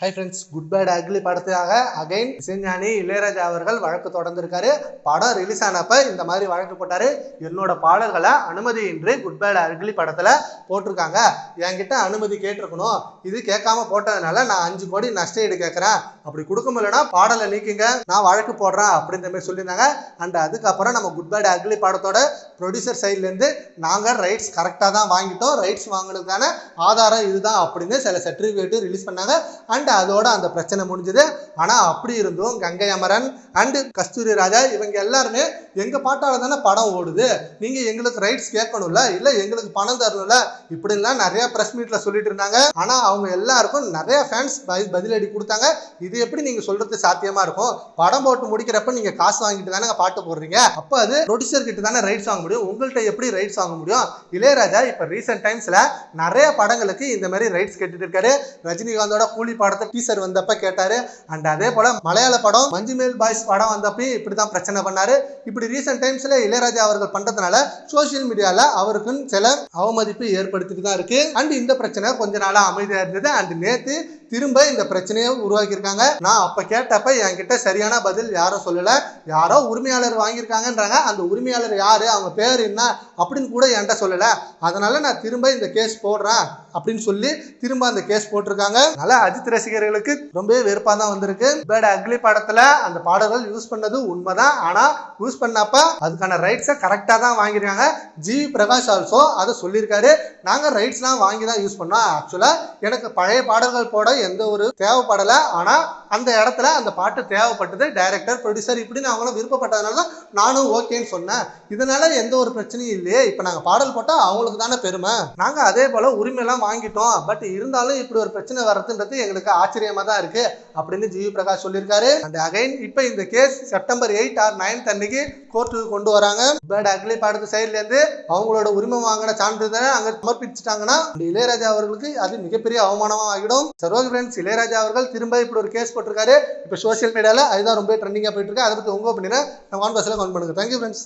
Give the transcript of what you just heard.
High friends, good bad ugly படத்துக்காக again Isaignani Ilaiyaraaja அவர்கள் வழக்கு தொடர்ந்திருக்காரு. படம் ரிலீஸ் ஆனப்ப இந்த மாதிரி வழக்கு போட்டாரு. என்னோட பாடல்களை அனுமதியின்றி குட் பேட் அக்லி படத்துல போட்டிருக்காங்க, என்கிட்ட அனுமதி கேட்டிருக்கணும், இது கேட்காம போட்டதுனால நான் 5 கோடி நஷ்ட ஈடு கேட்கறேன், அப்படி கொடுக்க முடியலன்னா பாடலை நீக்குங்க, நான் வழக்கு போடுறேன் அப்படின்ற மாதிரி சொல்லியிருந்தாங்க. அண்ட் அதுக்கப்புறம் நம்ம குட் பேட் அக்லி படத்தோட ப்ரொடியூசர் சைட்லேருந்து நாங்கள் ரைட்ஸ் கரெக்டாக தான் வாங்கிட்டோம், ரைட்ஸ் வாங்கினதுக்கான ஆதாரம் இதுதான் அப்படின்னு சில சர்டிஃபிகேட்டு ரிலீஸ் பண்ணாங்க. அண்ட் அதோட அந்த பிரச்சனை முடிஞ்சது. ஆனா அப்படி இருந்தும் கங்கை அமரன் அண்ட் கஸ்தூரி ராஜா இவங்க எல்லாருமே எங்க பாட்டால தானே படம் ஓடுது, நீங்க எங்களுக்கு ரைட்ஸ் கேட்கணும்ல, இல்ல எங்களுக்கு பணம் தரணும்ல, இப்படிலாம் நிறைய பிரஸ் மீட்ல சொல்லிட்டு இருந்தாங்க. ஆனா அவங்க எல்லாருக்கும் நிறைய ஃபேன்ஸ் பதிலடி கொடுத்தாங்க. இது எப்படி நீங்க சொல்றது சாத்தியமா இருக்கும்? படம் போட்டு முடிக்கிறப்ப நீங்க காசு வாங்கிட்டு தானே பாட்டு போடுறீங்க, அப்ப அது ப்ரொடியூசர் கிட்ட தானே ரைட்ஸ் வாங்க முடியும், உங்கள்கிட்ட எப்படி ரைட்ஸ் வாங்க முடியும்? இளையராஜா இப்ப ரீசெண்ட் டைம்ஸ்ல நிறைய படங்களுக்கு இந்த மாதிரி ரைட்ஸ் கேட்டுட்டு இருக்காரு. ரஜினிகாந்தோட கூலி படத்தை டீசர் வந்தப்ப கேட்டாரு. அண்ட் அதே போல மலையாள படம் மஞ்சுமேல் பாய்ஸ் படம் வந்தப்ப இப்படிதான் பிரச்சனை பண்ணாரு. இப்படி ரீசெண்ட் டைம்ஸ்ல இளையராஜா அவர்கள் பண்றதுனால சோசியல் மீடியால அவருக்கு சில அவமதிப்பு ஏற்படுத்திட்டு தான் இருக்கு. அண்ட் இந்த பிரச்சனை கொஞ்ச நாளா அமைதியா இருந்தது. அண்ட் நேத்து திரும்ப இந்த பிரச்சனையை உருவாக்கி இருக்காங்க. நான் அப்ப கேட்டப்ப என்கிட்ட சரியான பதில் யாரும் சொல்லல, யாரோ உரிமையாளர் வாங்கியிருக்காங்கன்றாங்க. அந்த உரிமையாளர் யாரு, அவங்க பேர் என்ன அப்படின்னு கூட என்கிட்ட சொல்லல. அதனால நான் திரும்ப இந்த கேஸ் போடுறேன் அப்படின்னு சொல்லி திரும்ப அந்த கேஸ் போட்டிருக்காங்க. அதனால அஜித் ரசிகர்களுக்கு ரொம்ப வெறுப்பா தான் வந்திருக்கு. பேட் அக்லி படத்துல அந்த பாடல்கள் யூஸ் பண்ணது உண்மைதான், ஆனா யூஸ் பண்ணப்ப அதுக்கான ரைட்ஸை கரெக்டா தான் வாங்கியிருக்காங்க. ஜி பிரகாஷ் ஆல்சோ அதை சொல்லியிருக்காரு, நாங்க ரைட்ஸ்லாம் வாங்கி தான் யூஸ் பண்ணோம், ஆக்சுவலா எனக்கு பழைய பாடல்கள் போட எந்த ஒரு தேவைப்படல, ஆனா அந்த இடத்துல அந்த பாட்டு தேவைப்பட்டது, டைரக்டர் ப்ரொடியூசர் இப்படின்னு அவங்களும் விருப்பப்பட்டதுனால நானும் ஓகேன்னு சொன்னேன், இதனால எந்த ஒரு பிரச்சனையும் இல்லையே, இப்ப நாங்க பாடல் போட்டா அவங்களுக்கு தானே பெருமை, நாங்க அதே போல உரிமை எல்லாம் வாங்கிட்டோம், பட் இருந்தாலும் இப்படி ஒரு பிரச்சனை வரதுன்றது எங்களுக்கு ஆச்சரியமா தான் இருக்கு அப்படின்னு ஜி பிரகாஷ் சொல்லியிருக்காரு. அண்ட் அகைன் இப்ப இந்த கேஸ் செப்டம்பர் 8 or 9 அன்னைக்கு கோர்ட்டுக்கு கொண்டு வராங்க. பேட் அக்லி படத்து சைட்ல இருந்து அவங்களோட உரிமை வாங்கின சான்றிதழை அங்க சமர்ப்பிச்சுட்டாங்கன்னா இளையராஜா அவர்களுக்கு அது மிகப்பெரிய அவமானமா ஆகிடும். சர்வக ஃப்ரெண்ட்ஸ், இளையராஜா அவர்கள் திரும்ப இப்படி ஒரு கேஸ் போட்டிருக்காரு. இப்ப சோசியல் மீடியால அதுதான் ரொம்ப ட்ரெண்டிங்கா போயிட்டு இருக்கு. அதை பத்தி உங்க ஒப்பீனியனை கமெண்ட் பாக்ஸ்ல கமெண்ட் பண்ணுங்க. Thank you friends.